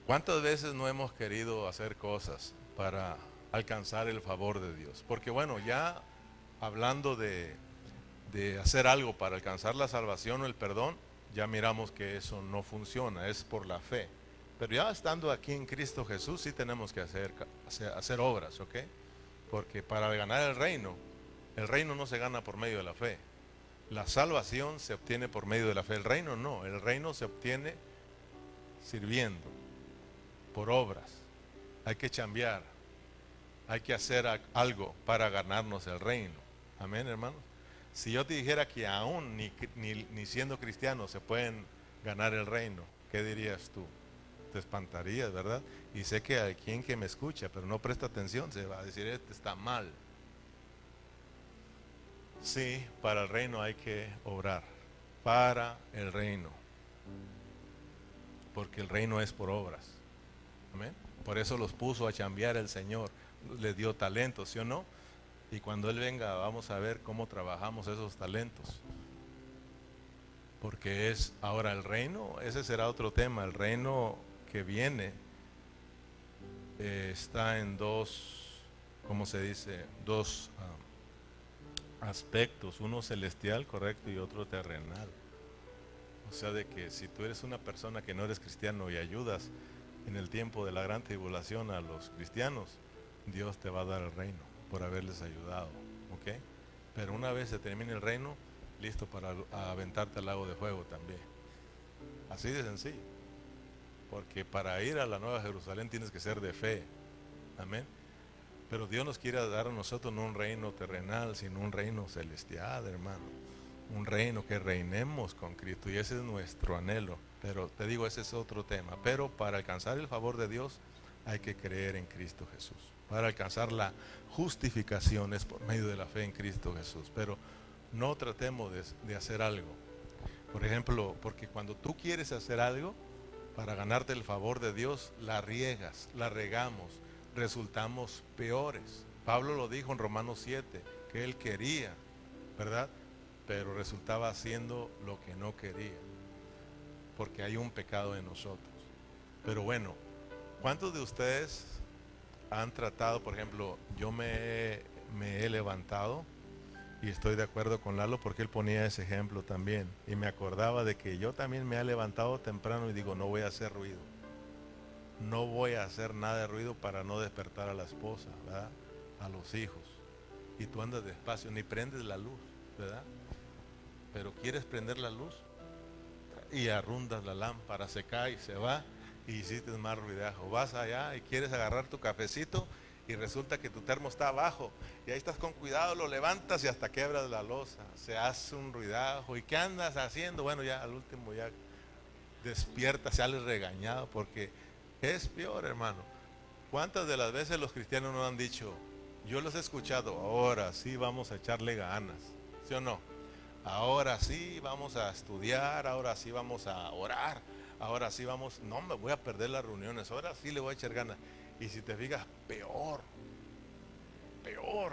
S2: ¿Cuántas veces no hemos querido hacer cosas para alcanzar el favor de Dios? Porque bueno, ya hablando de hacer algo para alcanzar la salvación o el perdón, ya miramos que eso no funciona, es por la fe. Pero ya estando aquí en Cristo Jesús sí tenemos que hacer obras, ¿ok? Porque para ganar el reino no se gana por medio de la fe. La salvación se obtiene por medio de la fe, el reino no, el reino se obtiene sirviendo, por obras. Hay que chambear, hay que hacer algo para ganarnos el reino. Amén, hermanos. Si yo te dijera que aún ni siendo cristiano se pueden ganar el reino, ¿qué dirías tú? Te espantarías, ¿verdad? Y sé que hay quien que me escucha, pero no presta atención, se va a decir: este está mal. Sí, para el reino hay que obrar, para el reino, porque el reino es por obras. Amén. Por eso los puso a chambear el Señor, les dio talentos, ¿sí o no? Y cuando Él venga vamos a ver cómo trabajamos esos talentos. Porque es ahora el reino, ese será otro tema. El reino que viene está en dos, ¿cómo se dice? Dos aspectos, uno celestial, correcto, y otro terrenal. O sea, de que si tú eres una persona que no eres cristiano y ayudas en el tiempo de la gran tribulación a los cristianos, Dios te va a dar el reino por haberles ayudado, ¿ok? Pero una vez se termine el reino, listo para aventarte al lago de fuego también. Así de sencillo. Porque para ir a la Nueva Jerusalén tienes que ser de fe. Amén. Pero Dios nos quiere dar a nosotros no un reino terrenal, sino un reino celestial, hermano. Un reino que reinemos con Cristo, y ese es nuestro anhelo. Pero te digo, ese es otro tema. Pero para alcanzar el favor de Dios hay que creer en Cristo Jesús. Para alcanzar la justificación es por medio de la fe en Cristo Jesús. Pero no tratemos de hacer algo. Por ejemplo, porque cuando tú quieres hacer algo para ganarte el favor de Dios, la riegas, la regamos, resultamos peores. Pablo lo dijo en Romanos 7, que él quería, ¿verdad? Pero resultaba haciendo lo que no quería, porque hay un pecado en nosotros. Pero bueno, ¿cuántos de ustedes han tratado, por ejemplo, yo me he levantado y estoy de acuerdo con Lalo porque él ponía ese ejemplo también. Y me acordaba de que yo también me he levantado temprano y digo, no voy a hacer ruido. No voy a hacer nada de ruido para no despertar a la esposa, ¿verdad? A los hijos. Y tú andas despacio, ni prendes la luz, ¿verdad? Pero quieres prender la luz y arrundas la lámpara, se cae y se va y hiciste más ruidajo. Vas allá y quieres agarrar tu cafecito y resulta que tu termo está abajo y ahí estás con cuidado, lo levantas y hasta quebras la loza, se hace un ruidajo. ¿Y qué andas haciendo? Bueno, ya al último ya despiertas, sales regañado porque es peor, hermano. ¿Cuántas de las veces los cristianos nos han dicho, yo los he escuchado, ahora sí vamos a echarle ganas, ¿sí o no? Ahora sí vamos a estudiar, ahora sí vamos a orar, ahora sí vamos, no me voy a perder las reuniones, ahora sí le voy a echar ganas. Y si te fijas, peor, peor,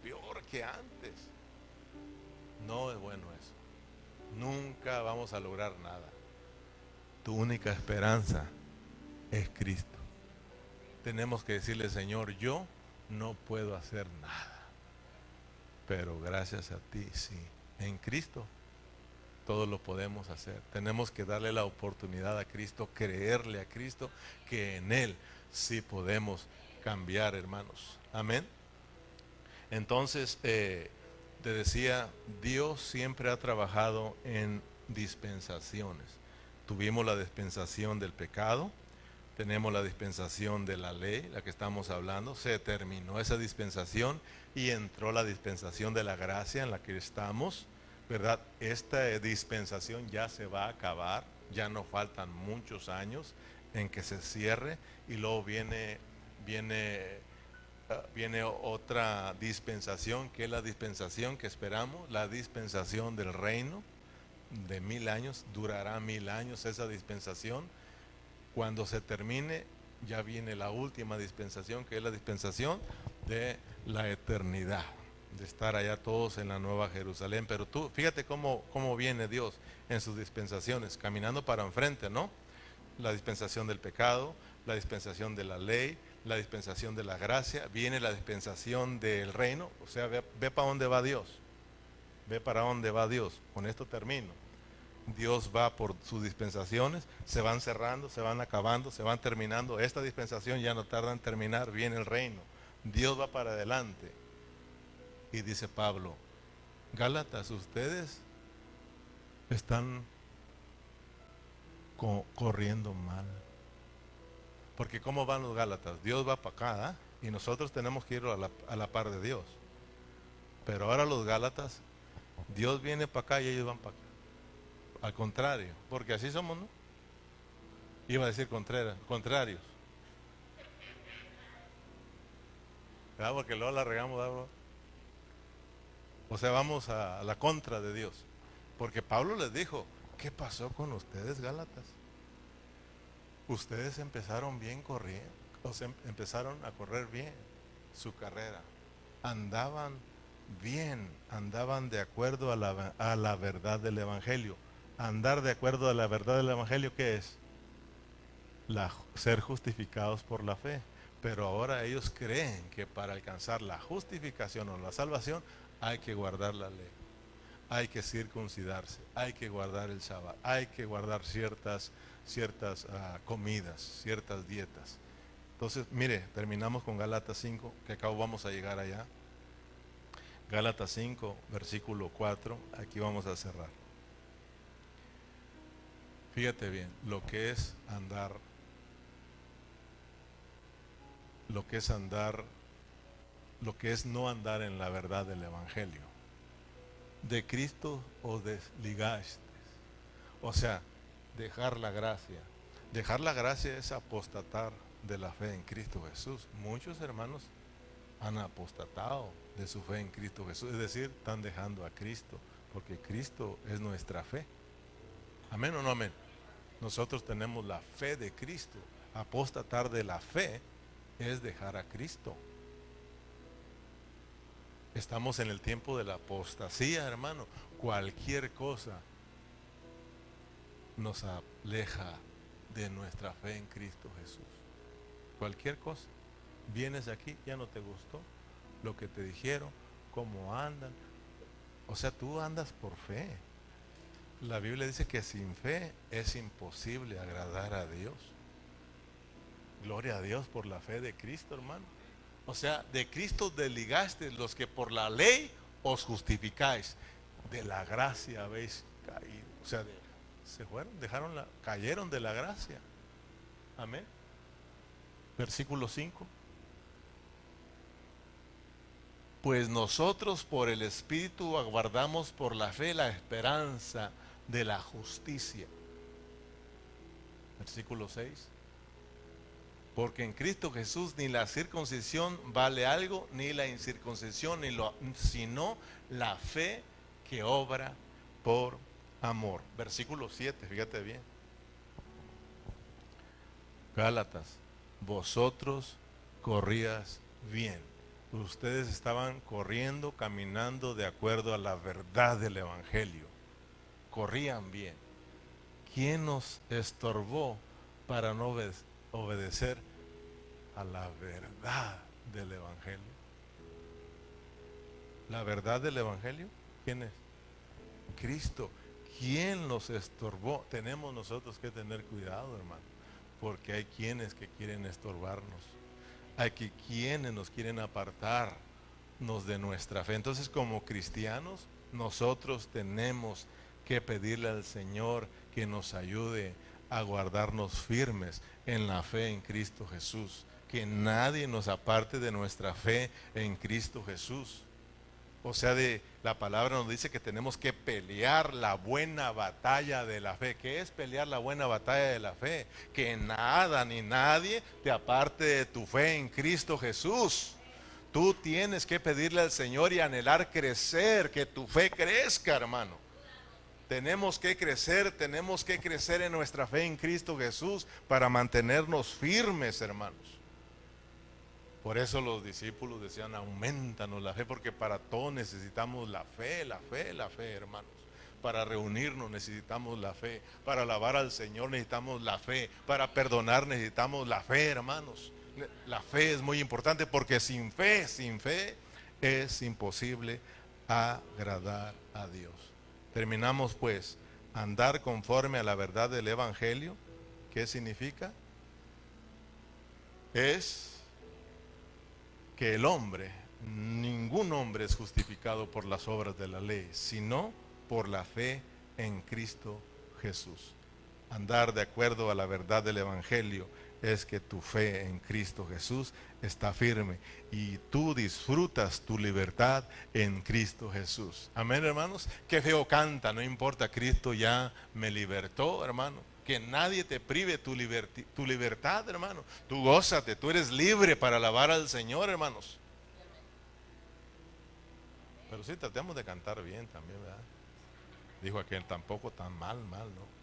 S2: peor que antes. No es bueno eso. Nunca vamos a lograr nada. Tu única esperanza es Cristo. Tenemos que decirle, Señor, yo no puedo hacer nada, pero gracias a ti sí. En Cristo todo lo podemos hacer. Tenemos que darle la oportunidad a Cristo, creerle a Cristo, que en Él sí podemos cambiar, hermanos. Amén. Entonces, te decía, Dios siempre ha trabajado en dispensaciones. Tuvimos la dispensación del pecado, tenemos la dispensación de la ley, la que estamos hablando, se terminó esa dispensación y entró la dispensación de la gracia en la que estamos, ¿verdad? Esta dispensación ya se va a acabar, ya no faltan muchos años en que se cierre y luego viene otra dispensación, que es la dispensación que esperamos, la dispensación del reino de 1000 años, durará 1000 años esa dispensación. Cuando se termine, ya viene la última dispensación, que es la dispensación de la eternidad, de estar allá todos en la Nueva Jerusalén. Pero tú, fíjate cómo viene Dios en sus dispensaciones, caminando para enfrente, ¿no? La dispensación del pecado, la dispensación de la ley, la dispensación de la gracia, viene la dispensación del reino. O sea, ve para dónde va Dios, ve para dónde va Dios. Con esto termino. Dios va por sus dispensaciones, se van cerrando, se van acabando, se van terminando. Esta dispensación ya no tarda en terminar, viene el reino. Dios va para adelante. Y dice Pablo, Gálatas, ustedes están corriendo mal. Porque ¿cómo van los Gálatas? Dios va para acá, ¿eh? Y nosotros tenemos que ir a la par de Dios. Pero ahora los Gálatas, Dios viene para acá y ellos van para acá. Al contrario, porque así somos, ¿no? Iba a decir contrarios. ¿Verdad? Porque luego la regamos, ¿verdad, bro? O sea, vamos a la contra de Dios. Porque Pablo les dijo, ¿qué pasó con ustedes, Gálatas? Ustedes empezaron bien corriendo, o sea, empezaron a correr bien su carrera. Andaban bien, andaban de acuerdo a la verdad del Evangelio. Andar de acuerdo a la verdad del Evangelio, ¿qué es? Ser justificados por la fe. Pero ahora ellos creen que para alcanzar la justificación o la salvación hay que guardar la ley, hay que circuncidarse, hay que guardar el sábado, hay que guardar ciertas comidas, ciertas dietas. Entonces, mire, terminamos con Gálatas 5, que acabo vamos a llegar allá. Gálatas 5, versículo 4, aquí vamos a cerrar. Fíjate bien, lo que es no andar en la verdad del Evangelio. De Cristo os desligaste. O sea, dejar la gracia. Dejar la gracia es apostatar de la fe en Cristo Jesús. Muchos hermanos han apostatado de su fe en Cristo Jesús. Es decir, están dejando a Cristo, porque Cristo es nuestra fe. ¿Amén o no amén? Nosotros tenemos la fe de Cristo. Apostatar de la fe es dejar a Cristo. Estamos en el tiempo de la apostasía, hermano. Cualquier cosa nos aleja de nuestra fe en Cristo Jesús. Cualquier cosa.
S1: Vienes aquí, ya no te gustó lo que te dijeron, cómo andan. O sea, tú andas por fe. La Biblia dice que sin fe es imposible agradar a Dios. Gloria a Dios por la fe de Cristo, hermano. O sea, de Cristo desligaste los que por la ley os justificáis. De la gracia habéis caído. O sea, se fueron, cayeron de la gracia. Amén. Versículo 5. Pues nosotros por el Espíritu aguardamos por la fe la esperanza de la justicia. Versículo 6. Porque en Cristo Jesús ni la circuncisión vale algo, ni la incircuncisión, sino la fe que obra por amor. Versículo 7, fíjate bien. Gálatas, vosotros corrías bien. Ustedes estaban corriendo, caminando de acuerdo a la verdad del Evangelio. Corrían bien. ¿Quién nos estorbó para no obedecer a la verdad del Evangelio? ¿La verdad del Evangelio? ¿Quién es? Cristo. ¿Quién nos estorbó? Tenemos nosotros que tener cuidado, hermano, porque hay quienes que quieren estorbarnos. Hay quienes nos quieren apartarnos de nuestra fe. Entonces, como cristianos, nosotros tenemos que pedirle al Señor que nos ayude a guardarnos firmes en la fe en Cristo Jesús. Que nadie nos aparte de nuestra fe en Cristo Jesús. O sea, la palabra nos dice que tenemos que pelear la buena batalla de la fe. ¿Qué es pelear la buena batalla de la fe? Que nada ni nadie te aparte de tu fe en Cristo Jesús. Tú tienes que pedirle al Señor y anhelar crecer, que tu fe crezca, hermano. Tenemos que crecer en nuestra fe en Cristo Jesús para mantenernos firmes, hermanos. Por eso los discípulos decían, aumentanos la fe, porque para todo necesitamos la fe, hermanos. Para reunirnos necesitamos la fe, para alabar al Señor necesitamos la fe, para perdonar necesitamos la fe, hermanos. La fe es muy importante porque sin fe es imposible agradar a Dios. Terminamos pues, andar conforme a la verdad del Evangelio. ¿Qué significa? Es que el hombre, ningún hombre es justificado por las obras de la ley, sino por la fe en Cristo Jesús. Andar de acuerdo a la verdad del Evangelio es que tu fe en Cristo Jesús está firme y tú disfrutas tu libertad en Cristo Jesús. Amén, hermanos. Qué feo canta, no importa, Cristo ya me libertó, hermano. Que nadie te prive tu libertad, hermano. Tú gózate, tú eres libre para alabar al Señor, hermanos. Pero sí, tratemos de cantar bien también, ¿verdad? Dijo aquel, tampoco tan mal, ¿no?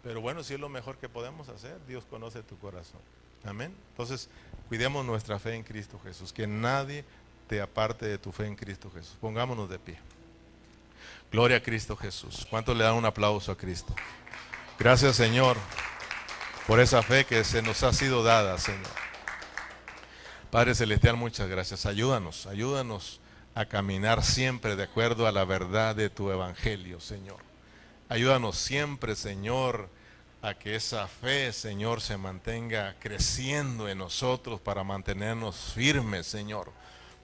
S1: Pero bueno, si es lo mejor que podemos hacer, Dios conoce tu corazón. Amén. Entonces, cuidemos nuestra fe en Cristo Jesús. Que nadie te aparte de tu fe en Cristo Jesús. Pongámonos de pie. Gloria a Cristo Jesús. ¿Cuántos le dan un aplauso a Cristo? Gracias, Señor, por esa fe que se nos ha sido dada, Señor. Padre Celestial, muchas gracias. Ayúdanos a caminar siempre de acuerdo a la verdad de tu Evangelio, Señor. Ayúdanos siempre, Señor, a que esa fe, Señor, se mantenga creciendo en nosotros para mantenernos firmes, Señor.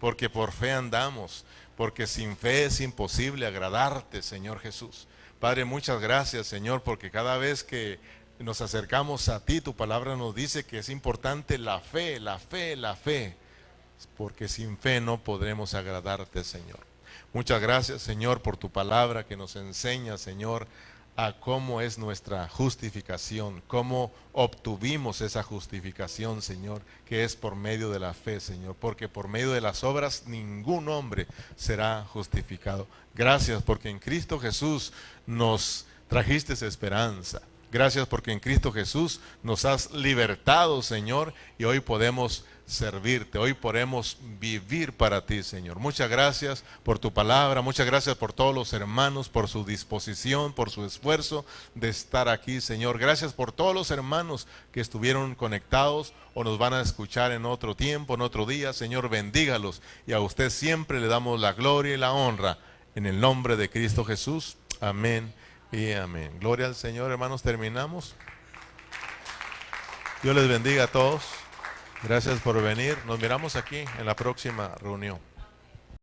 S1: Porque por fe andamos, porque sin fe es imposible agradarte, Señor Jesús. Padre, muchas gracias, Señor, porque cada vez que nos acercamos a ti, tu palabra nos dice que es importante la fe, porque sin fe no podremos agradarte, Señor. Muchas gracias, Señor, por tu palabra que nos enseña, Señor, a cómo es nuestra justificación, cómo obtuvimos esa justificación, Señor, que es por medio de la fe, Señor, porque por medio de las obras ningún hombre será justificado. Gracias porque en Cristo Jesús nos trajiste esa esperanza. Gracias porque en Cristo Jesús nos has libertado, Señor, y hoy podemos servirte. Hoy podemos vivir para ti, Señor. Muchas gracias por tu palabra. Muchas gracias por todos los hermanos, por su disposición, por su esfuerzo de estar aquí, Señor. Gracias por todos los hermanos que estuvieron conectados o nos van a escuchar en otro tiempo, en otro día. Señor, bendígalos. Y a usted siempre le damos la gloria y la honra. En el nombre de Cristo Jesús. Amén y amén. Gloria al Señor, hermanos. Terminamos. Dios les bendiga a todos. Gracias por venir. Nos miramos aquí en la próxima reunión.